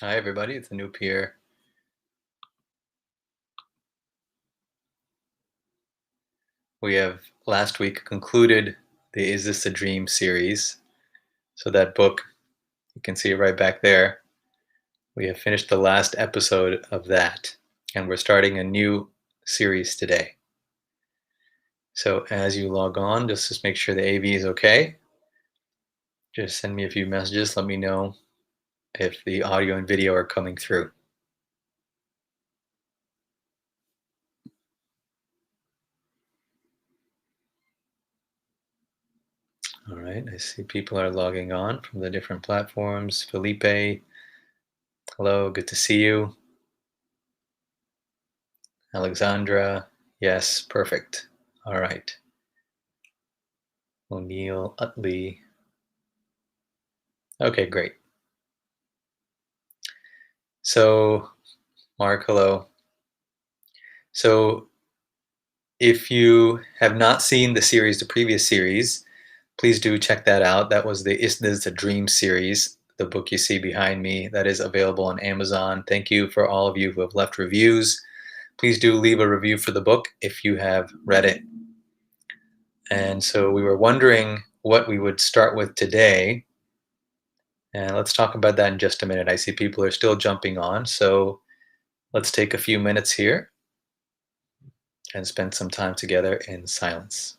Hi, everybody. It's Anoop here. We have last week concluded the Is This a Dream series. So, that book, you can see it right back there. We have finished the last episode of that, and we're starting a new series today. So, as you log on, just make sure the AV is okay. Just send me a few messages. Let me know if the audio and video are coming through. All right, I see people are logging on from the different platforms. Felipe, hello, good to see you. Alexandra, yes, perfect. All right. O'Neill, Utley. Okay, great. So, Mark, hello. So, if you have not seen the previous series, please do check that out. That was the Is This a Dream series, the book you see behind me. That is available on Amazon. Thank you for all of you who have left reviews. Please do leave a review for the book if you have read it. And so we were wondering what we would start with today. And let's talk about that in just a minute. I see people are still jumping on. So let's take a few minutes here and spend some time together in silence.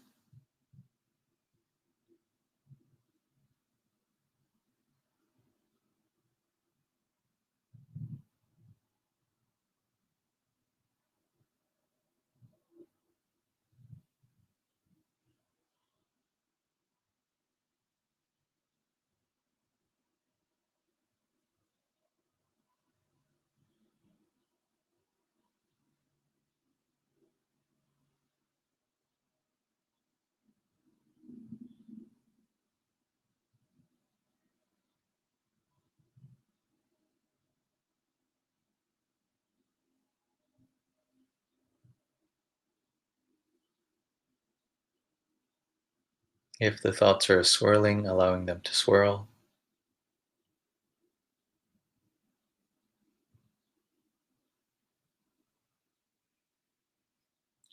If the thoughts are swirling, allowing them to swirl.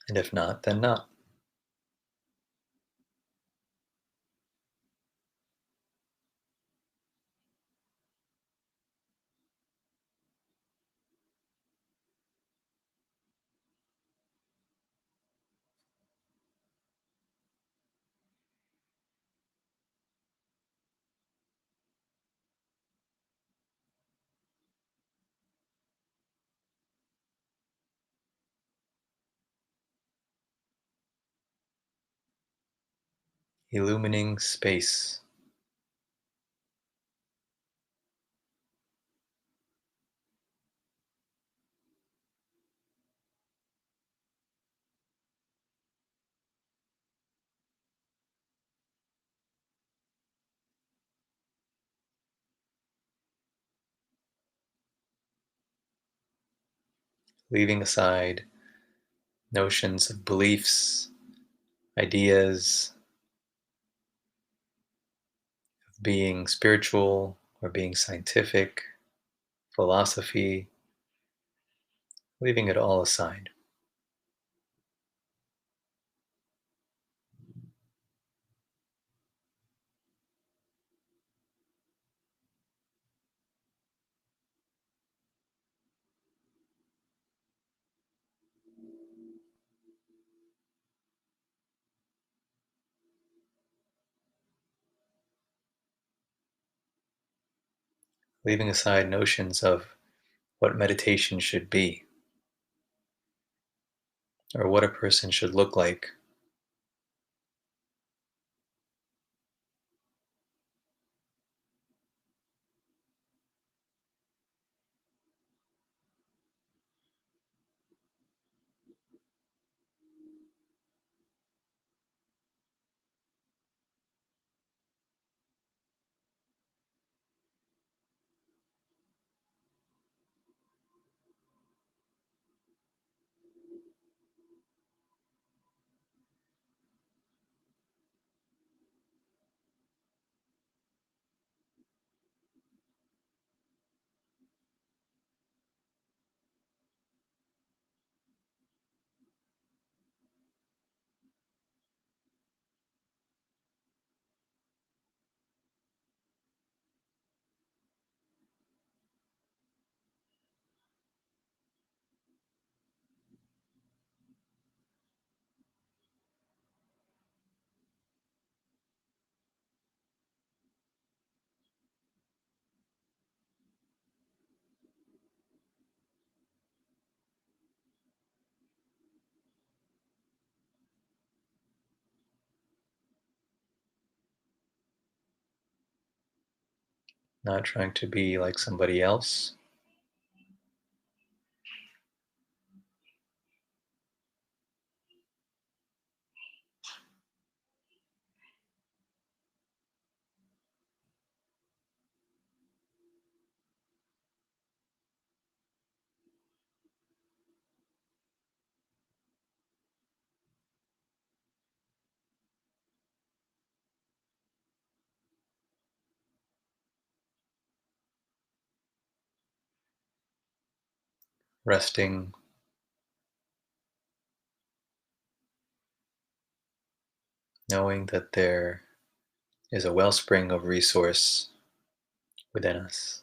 And if not, then not. Illumining space. Leaving aside notions of beliefs, ideas, of being spiritual or being scientific, philosophy, leaving it all aside. Leaving aside notions of what meditation should be or what a person should look like. not trying to be like somebody else. Resting, knowing that there is a wellspring of resource within us.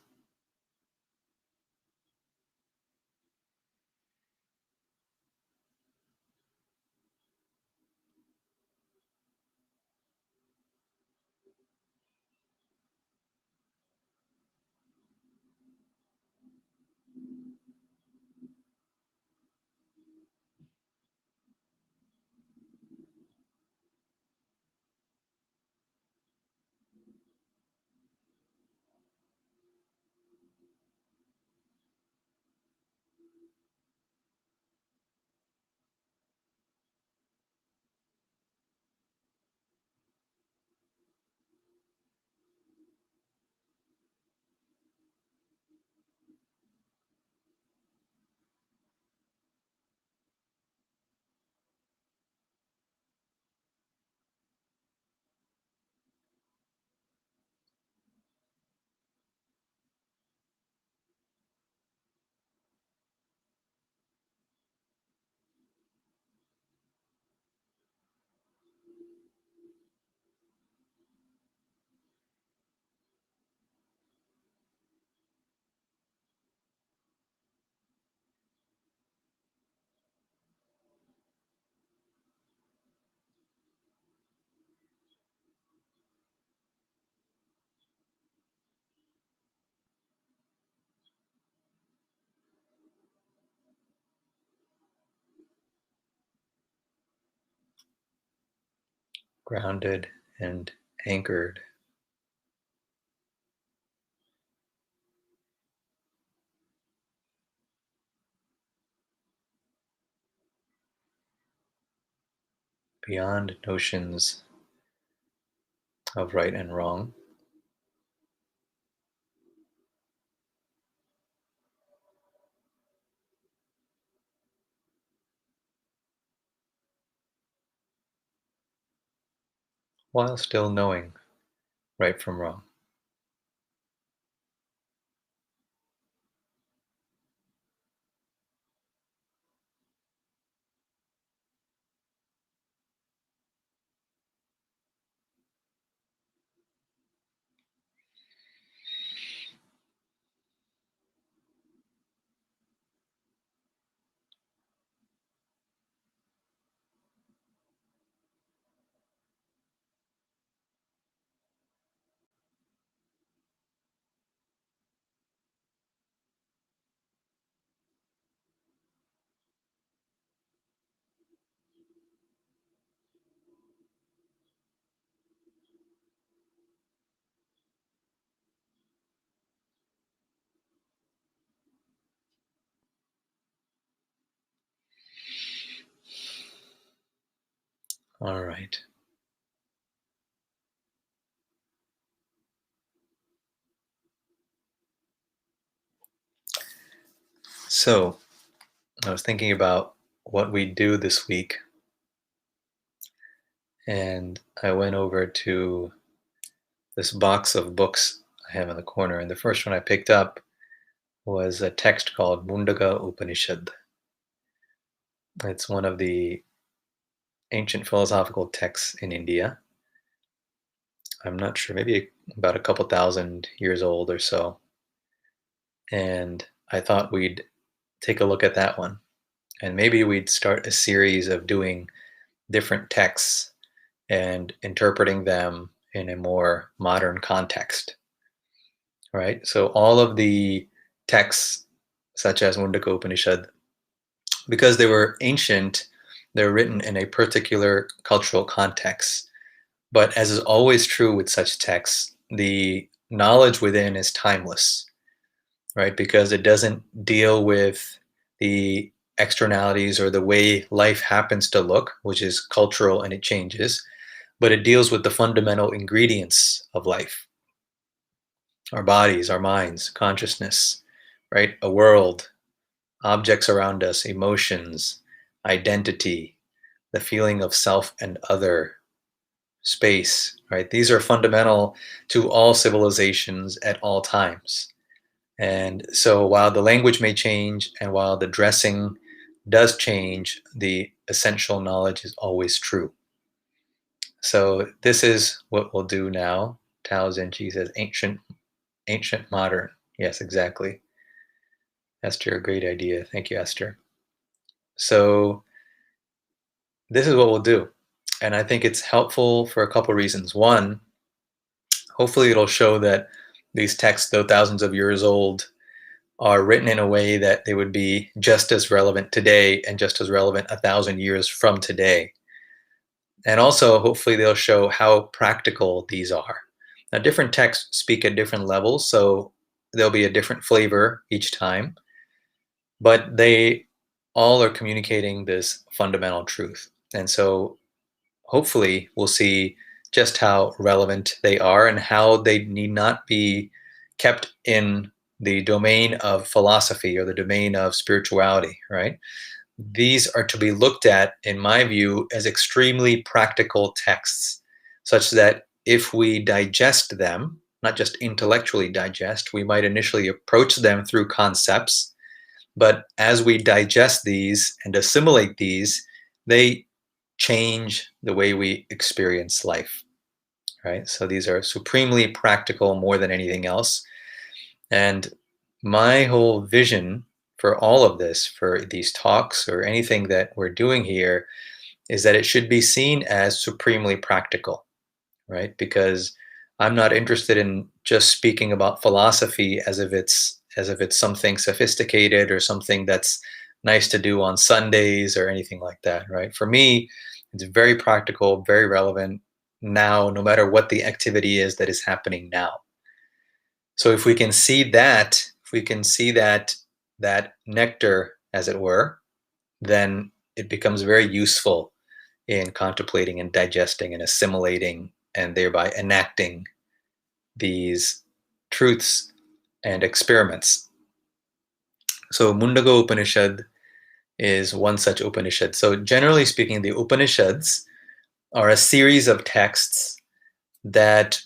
Grounded and anchored. Beyond notions of right and wrong, while still knowing right from wrong. All right. So I was thinking about what we do this week, and I went over to this box of books I have in the corner, and the first one I picked up was a text called Mundaka Upanishad. It's one of the ancient philosophical texts in India. I'm not sure, maybe about a couple thousand years old or so. And I thought we'd take a look at that one. And maybe we'd start a series of doing different texts and interpreting them in a more modern context, right? So all of the texts, such as Mundaka Upanishad, because they were ancient, they're written in a particular cultural context. But as is always true with such texts, the knowledge within is timeless, right? Because it doesn't deal with the externalities or the way life happens to look, which is cultural and it changes, but it deals with the fundamental ingredients of life: our bodies, our minds, consciousness, right? A world, objects around us, emotions, identity, the feeling of self and other, space, right? These are fundamental to all civilizations at all times. And so while the language may change and while the dressing does change, the essential knowledge is always true. So this is what we'll do now. Tao Zenchi says ancient, modern. Yes, exactly. Esther, a great idea. Thank you, Esther. So this is what we'll do. And I think it's helpful for a couple reasons. One, hopefully it'll show that these texts, though thousands of years old, are written in a way that they would be just as relevant today and just as relevant 1,000 years from today. And also, hopefully, they'll show how practical these are. Now, different texts speak at different levels, so there'll be a different flavor each time, but they all are communicating this fundamental truth. And so, hopefully, we'll see just how relevant they are and how they need not be kept in the domain of philosophy or the domain of spirituality, right? These are to be looked at, in my view, as extremely practical texts, such that if we digest them, not just intellectually digest, we might initially approach them through concepts, but as we digest these and assimilate these, they change the way we experience life, right? So these are supremely practical more than anything else. And my whole vision for all of this, for these talks or anything that we're doing here, is that it should be seen as supremely practical, right? Because I'm not interested in just speaking about philosophy as if it's something sophisticated or something that's nice to do on Sundays or anything like that, right? For me, it's very practical, very relevant now, no matter what the activity is that is happening now. So if we can see that, if we can see that nectar, as it were, then it becomes very useful in contemplating and digesting and assimilating and thereby enacting these truths and experiments. So Mundaka Upanishad is one such Upanishad. So generally speaking, the Upanishads are a series of texts that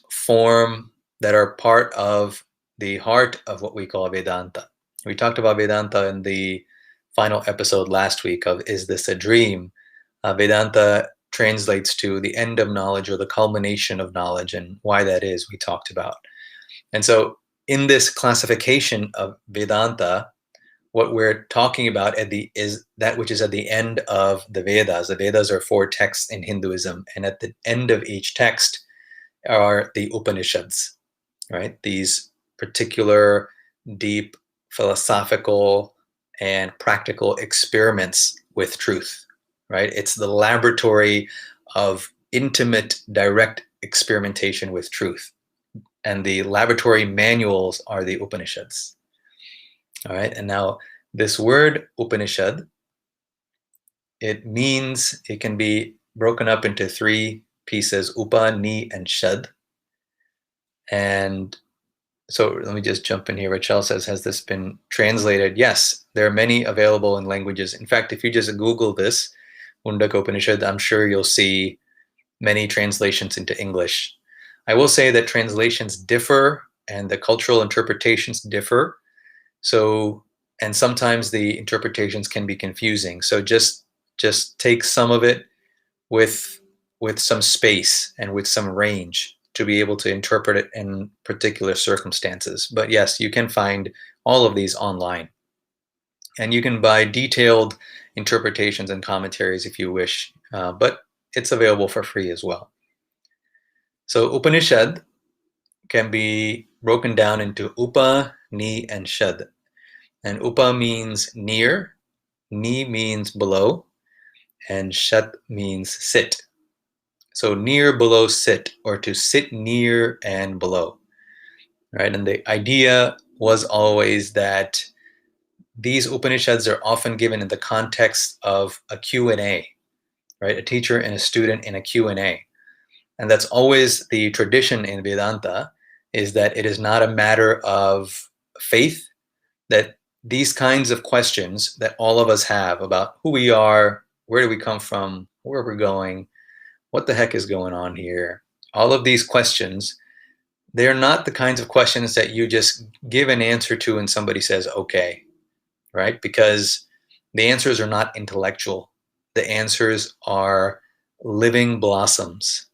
are part of the heart of what we call Vedanta. We talked about Vedanta in the final episode last week of Is This a Dream? Vedanta translates to the end of knowledge or the culmination of knowledge, and why that is, we talked about. And so in this classification of Vedanta, what we're talking about is that which is at the end of the Vedas. The Vedas are 4 texts in Hinduism, and at the end of each text are the Upanishads, right? These particular, deep, philosophical, and practical experiments with truth, right? It's the laboratory of intimate, direct experimentation with truth. And the laboratory manuals are the Upanishads. All right, and now this word Upanishad, it can be broken up into 3 pieces: Upa, Ni, and Shad. And so let me just jump in here. Rachel says, has this been translated? Yes, there are many available in languages. In fact, if you just Google this, Mundaka Upanishad, I'm sure you'll see many translations into English. I will say that translations differ and the cultural interpretations differ. So, and sometimes the interpretations can be confusing. So just take some of it with some space and with some range to be able to interpret it in particular circumstances. But yes, you can find all of these online. And you can buy detailed interpretations and commentaries if you wish, but it's available for free as well. So Upanishad can be broken down into Upa, Ni, and Shad. And Upa means near, Ni means below, and Shad means sit. So near, below, sit, or to sit near and below. right? And the idea was always that these Upanishads are often given in the context of a Q&A, right? A teacher and a student in a Q&A. And that's always the tradition in Vedanta, is that it is not a matter of faith, that these kinds of questions that all of us have about who we are, where do we come from, where we're going, what the heck is going on here, all of these questions, they're not the kinds of questions that you just give an answer to and somebody says, okay, right? Because the answers are not intellectual. The answers are living blossoms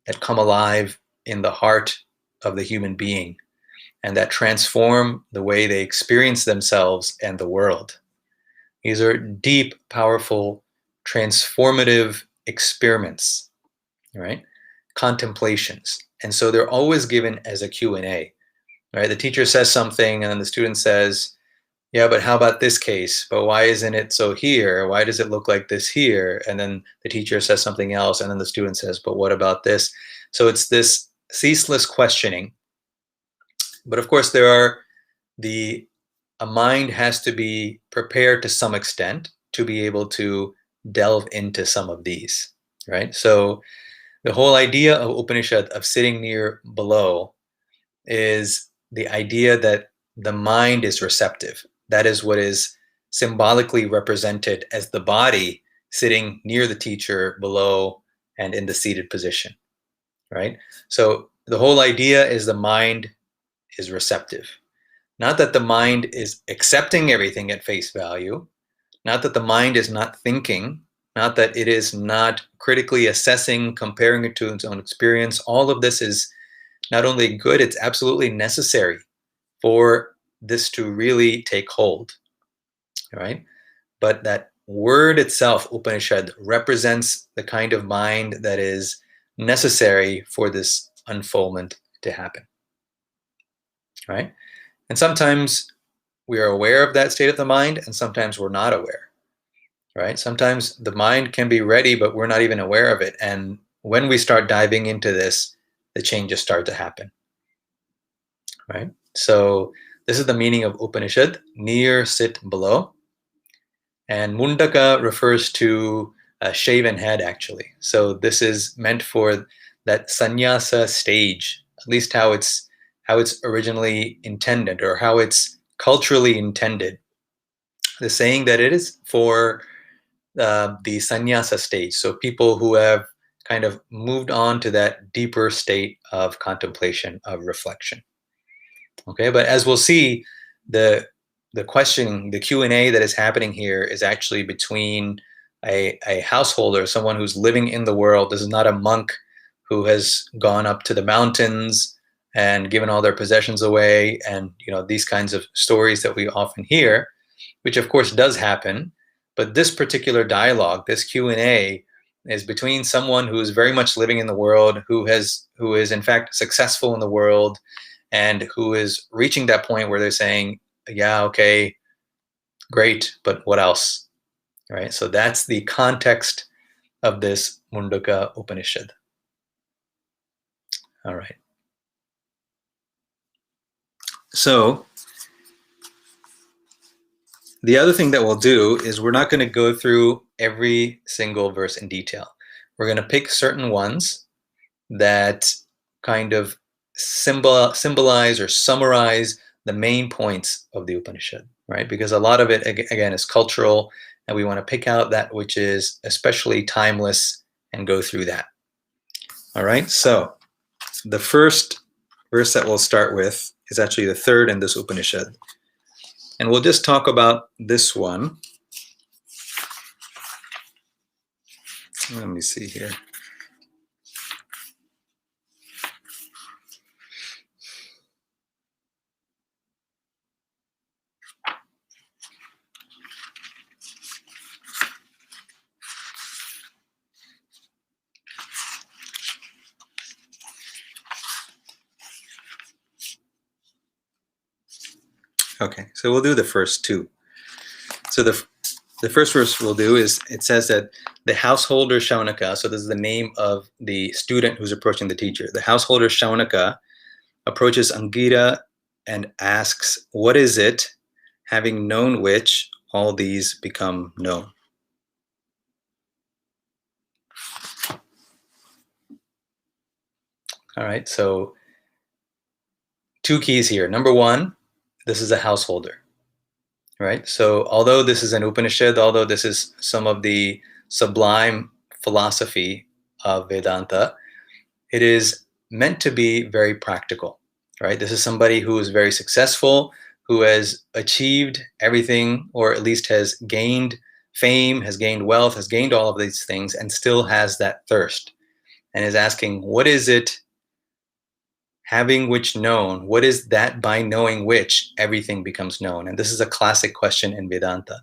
that come alive in the heart of the human being and that transform the way they experience themselves and the world. These are deep, powerful, transformative experiments, right? Contemplations. And so they're always given as a Q&A, right? The teacher says something and then the student says, yeah, but how about this case? But why isn't it so here? Why does it look like this here? And then the teacher says something else, and then the student says, but what about this? So it's this ceaseless questioning. But of course, a mind has to be prepared to some extent to be able to delve into some of these, right? So the whole idea of Upanishad, of sitting near below, is the idea that the mind is receptive. That is what is symbolically represented as the body sitting near the teacher below and in the seated position, right? So the whole idea is the mind is receptive. Not that the mind is accepting everything at face value, not that the mind is not thinking, not that it is not critically assessing, comparing it to its own experience. All of this is not only good, it's absolutely necessary for this to really take hold, right? But that word itself, Upanishad, represents the kind of mind that is necessary for this unfoldment to happen, right? And sometimes we are aware of that state of the mind, and sometimes we're not aware, right? Sometimes the mind can be ready, but we're not even aware of it. And when we start diving into this, the changes start to happen, right? So this is the meaning of Upanishad, near, sit, below. And Mundaka refers to a shaven head, actually. So this is meant for that sannyasa stage, at least how it's originally intended, or how it's culturally intended. The saying that it is for the sannyasa stage, so people who have kind of moved on to that deeper state of contemplation, of reflection. Okay, but as we'll see, the questioning, the Q&A that is happening here is actually between a householder, someone who's living in the world. This is not a monk who has gone up to the mountains and given all their possessions away, and these kinds of stories that we often hear, which of course does happen. But this particular dialogue, this Q&A, is between someone who is very much living in the world, who is in fact successful in the world, and who is reaching that point where they're saying, yeah, okay, great, but what else? Right? So that's the context of this Mundaka Upanishad. All right. So the other thing that we'll do is we're not going to go through every single verse in detail. We're going to pick certain ones that kind of symbolize or summarize the main points of the Upanishad, right? Because a lot of it, again, is cultural, and we want to pick out that which is especially timeless and go through that. All right, so the first verse that we'll start with is actually the third in this Upanishad. And we'll just talk about this one. Let me see here. Okay, so we'll do the first two. So the first verse we'll do is, it says that the householder Shaunaka, so this is the name of the student who's approaching the teacher, the householder Shaunaka approaches Angita and asks, what is it, having known which all these become known? All right, so two keys here. Number one, this is a householder, right? So although this is an Upanishad, although this is some of the sublime philosophy of Vedanta, it is meant to be very practical, right? This is somebody who is very successful, who has achieved everything, or at least has gained fame, has gained wealth, has gained all of these things, and still has that thirst, and is asking, what is it, having which known? What is that by knowing which everything becomes known? And this is a classic question in Vedanta,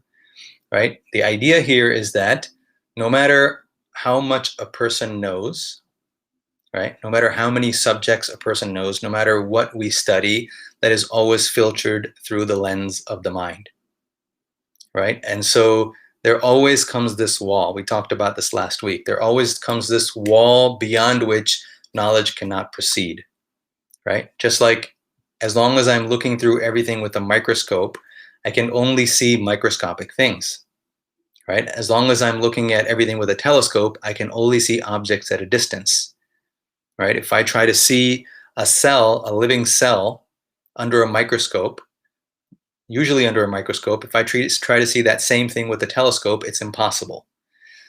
right? The idea here is that no matter how much a person knows, right? No matter how many subjects a person knows, no matter what we study, that is always filtered through the lens of the mind, right? And so there always comes this wall. We talked about this last week. There always comes this wall beyond which knowledge cannot proceed, right? Just like as long as I'm looking through everything with a microscope, I can only see microscopic things, right? As long as I'm looking at everything with a telescope, I can only see objects at a distance. Right? If I try to see a cell, a living cell, under a microscope, usually under a microscope, if I try to see that same thing with a telescope, it's impossible.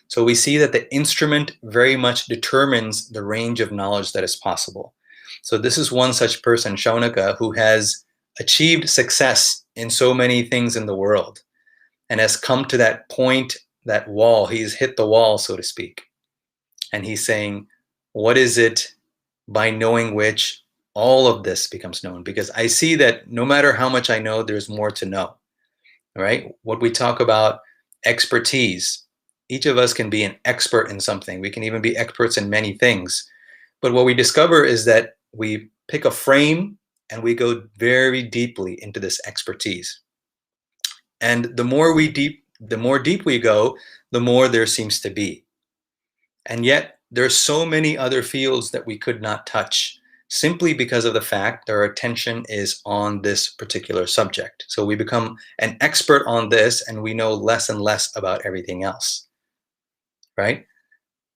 So we see that the instrument very much determines the range of knowledge that is possible. So this is one such person, Shaunaka, who has achieved success in so many things in the world and has come to that point, that wall. He's hit the wall, so to speak. And he's saying, what is it by knowing which all of this becomes known? Because I see that no matter how much I know, there's more to know, right? What we talk about, expertise. Each of us can be an expert in something. We can even be experts in many things. But what we discover is that we pick a frame and we go very deeply into this expertise. And the more deep we go, the more there seems to be. And yet there's so many other fields that we could not touch simply because of the fact that our attention is on this particular subject. So we become an expert on this and we know less and less about everything else, right?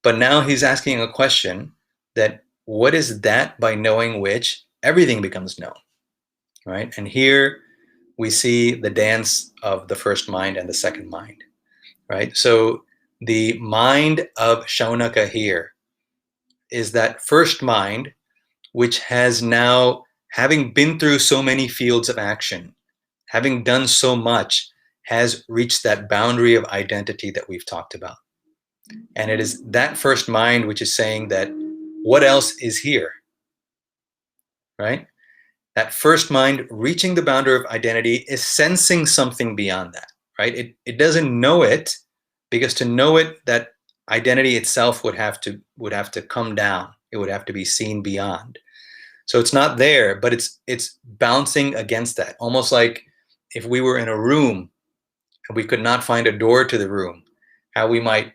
But now he's asking a question that what is that by knowing which everything becomes known, right? And here we see the dance of the first mind and the second mind, right? So the mind of Shaunaka here is that first mind, which has now, having been through so many fields of action, having done so much, has reached that boundary of identity that we've talked about. And it is that first mind which is saying that what else is here, right? That first mind reaching the boundary of identity is sensing something beyond that, right? It doesn't know it, because to know it, that identity itself would have to come down. It would have to be seen beyond. So it's not there, but it's bouncing against that, almost like if we were in a room and we could not find a door to the room, how we might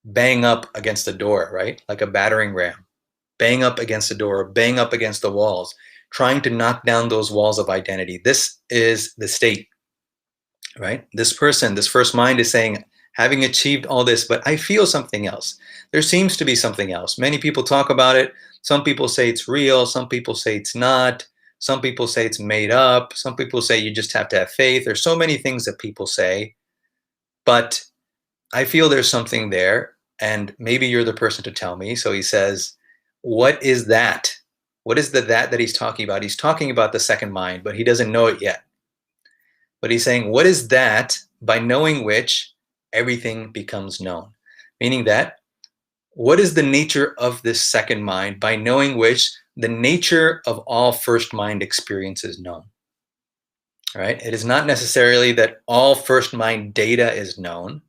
bang up against the door, right? Like a battering ram, bang up against the door, bang up against the walls, trying to knock down those walls of identity. This is the state, right? This person, this first mind is saying, having achieved all this, but I feel something else. There seems to be something else. Many people talk about it. Some people say it's real. Some people say it's not. Some people say it's made up. Some people say you just have to have faith. There's so many things that people say, but I feel there's something there, and maybe you're the person to tell me. So he says, what is that? What is the that he's talking about? He's talking about the second mind, but he doesn't know it yet. But he's saying, what is that by knowing which everything becomes known? Meaning that, what is the nature of this second mind by knowing which the nature of all first mind experience is known? Right? It is not necessarily that all first mind data is known,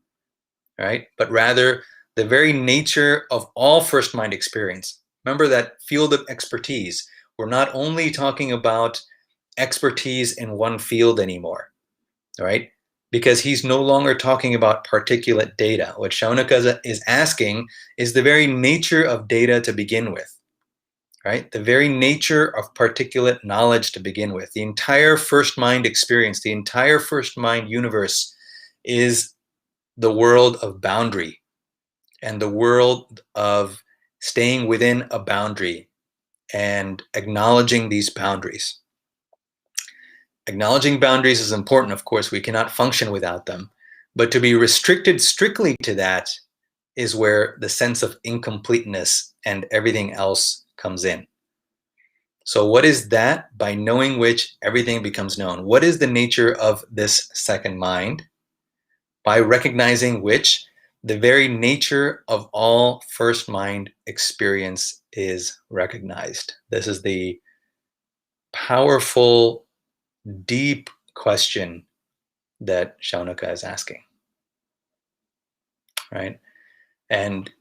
right? But rather the very nature of all first mind experience. Remember that field of expertise. We're not only talking about expertise in one field anymore, right? Because he's no longer talking about particulate data. What Shaunaka is asking is the very nature of data to begin with, right? The very nature of particulate knowledge to begin with. The entire first mind experience, the entire first mind universe is the world of boundary and the world of staying within a boundary and acknowledging these boundaries. Acknowledging boundaries is important, of course, we cannot function without them. But to be restricted strictly to that is where the sense of incompleteness and everything else comes in. So what is that? By knowing which, everything becomes known. What is the nature of this second mind? By recognizing which, the very nature of all first mind experience is recognized. This is the powerful, deep question that Shaunaka is asking, right? And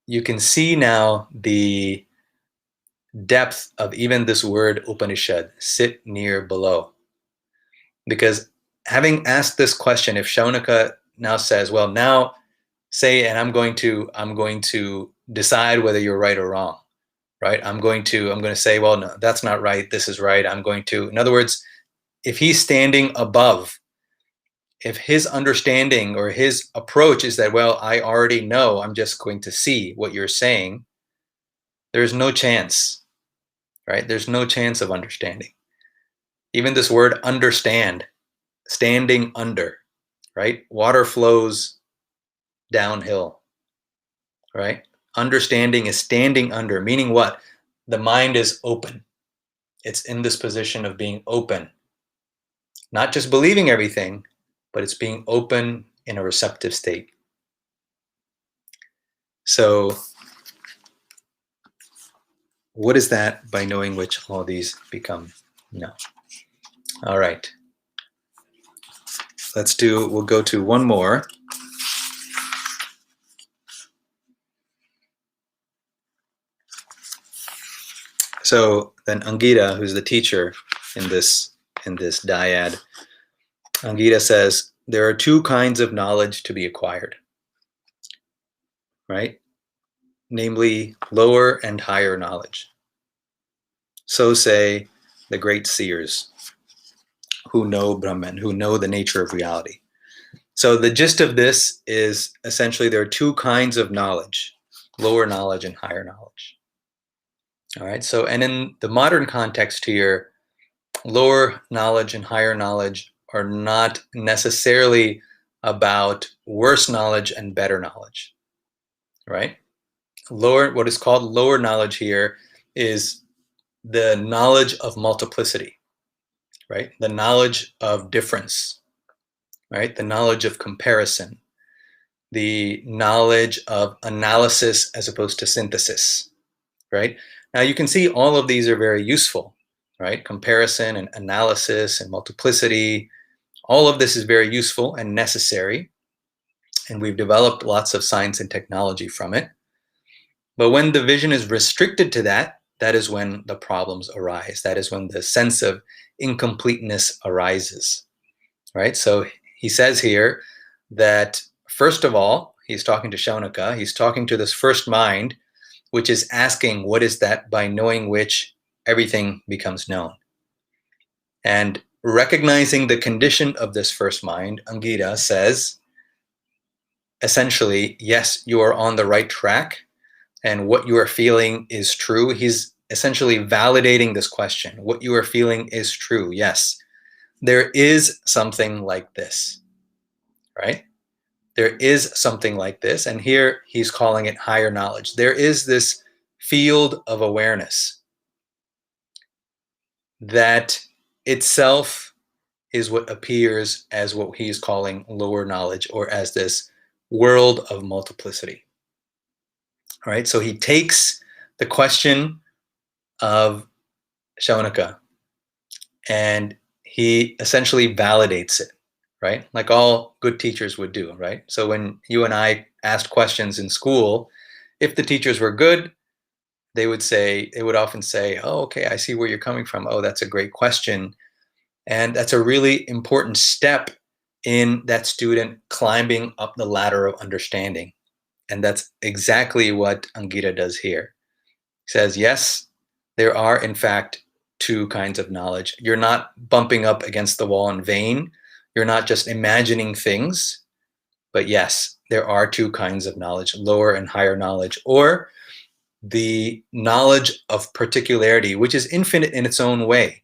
you can see now the depth of even this word Upanishad, sit near below. Because having asked this question, if Shaunaka now says, well, now say, and I'm going to decide whether you're right or wrong, right? I'm going to say, well, no, that's not right. This is right. In other words, if he's standing above, if his understanding or his approach is that, well, I already know, I'm just going to see what you're saying, there's no chance, right? There's no chance of understanding. Even this word understand, standing under, right? Water flows downhill, right? Understanding is standing under, meaning what? The mind is open. It's in this position of being open, not just believing everything, but it's being open in a receptive state. So what is that? By knowing which, all these become known. All right. We'll go to one more. So then Angita, who's the teacher in this dyad, Angita says, there are two kinds of knowledge to be acquired, right? Namely, lower and higher knowledge. So say the great seers who know Brahman, who know the nature of reality. So the gist of this is essentially there are two kinds of knowledge, lower knowledge and higher knowledge. All right, so, and in the modern context here, lower knowledge and higher knowledge are not necessarily about worse knowledge and better knowledge, right? What is called lower knowledge here is the knowledge of multiplicity, right? The knowledge of difference, right? The knowledge of comparison, the knowledge of analysis as opposed to synthesis, right? Now you can see all of these are very useful, right? Comparison and analysis and multiplicity, all of this is very useful and necessary. And we've developed lots of science and technology from it. But when the vision is restricted to that, that is when the problems arise. That is when the sense of incompleteness arises, right? So he says here that, first of all, he's talking to Shaunaka, he's talking to this first mind, which is asking, what is that? By knowing which, everything becomes known. And recognizing the condition of this first mind, Angita says, essentially, yes, you are on the right track, and what you are feeling is true. He's essentially validating this question. What you are feeling is true. Yes, there is something like this, right? There is something like this. And here he's calling it higher knowledge. There is this field of awareness that itself is what appears as what he's calling lower knowledge, or as this world of multiplicity. All right, so he takes the question of Shaunaka and he essentially validates it, right? Like all good teachers would do, right? So when you and I asked questions in school, if the teachers were good, they would often say, oh, okay, I see where you're coming from. Oh, that's a great question. And that's a really important step in that student climbing up the ladder of understanding. And that's exactly what Angita does here. He says, yes, there are, in fact, two kinds of knowledge. You're not bumping up against the wall in vain. You're not just imagining things. But yes, there are two kinds of knowledge, lower and higher knowledge, or the knowledge of particularity, which is infinite in its own way,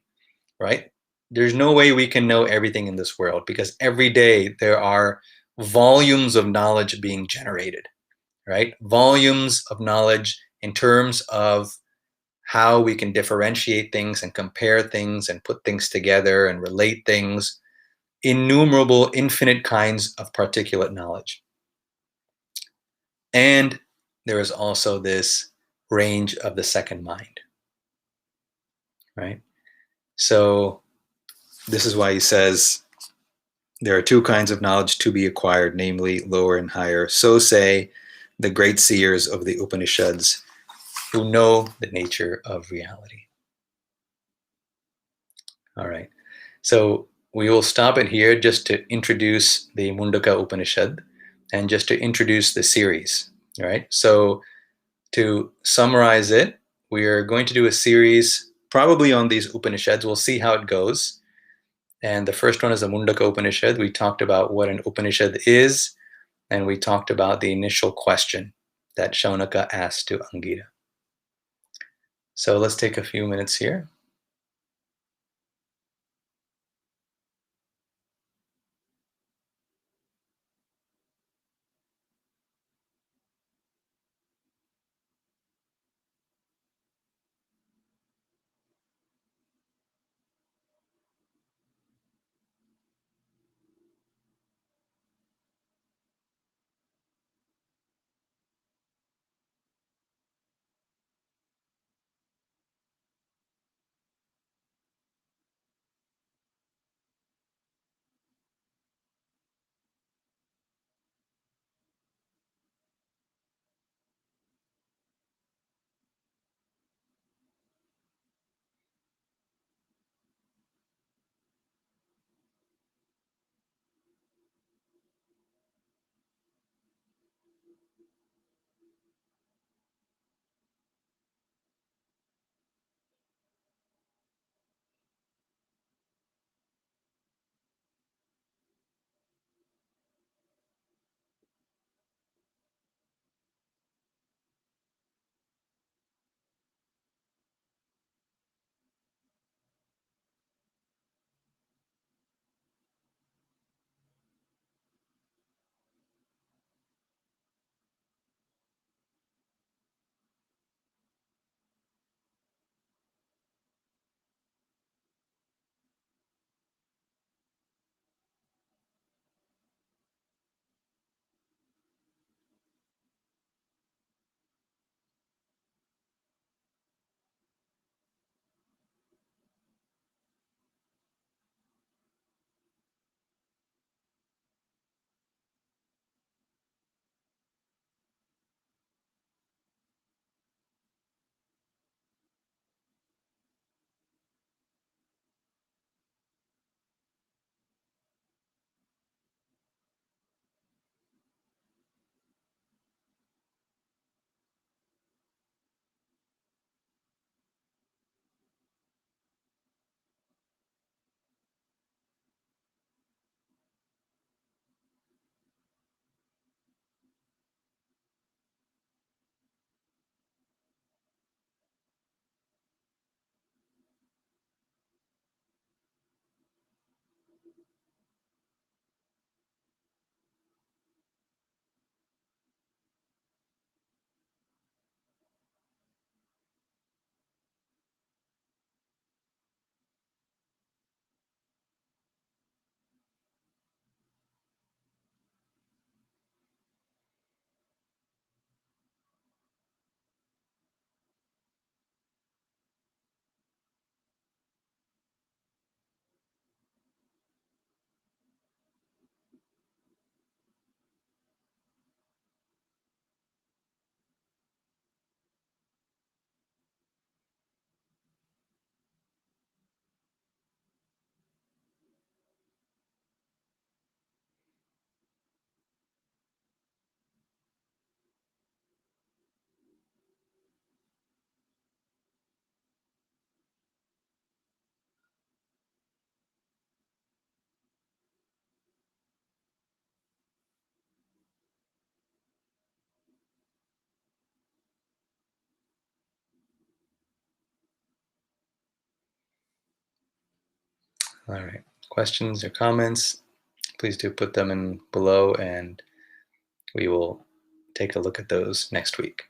right? There's no way we can know everything in this world because every day there are volumes of knowledge being generated, right? Volumes of knowledge in terms of how we can differentiate things and compare things and put things together and relate things, innumerable, infinite kinds of particulate knowledge. And there is also this range of the second mind, right? So this is why he says there are two kinds of knowledge to be acquired, namely lower and higher. So say the great seers of the Upanishads who know the nature of reality. All right. So we will stop it here just to introduce the Mundaka Upanishad and just to introduce the series. All right. So to summarize it, we are going to do a series probably on these Upanishads. We'll see how it goes. And the first one is the Mundaka Upanishad. We talked about what an Upanishad is, and we talked about the initial question that Shaunaka asked to Angita. So let's take a few minutes here. All right. Questions or comments, please do put them in below and we will take a look at those next week.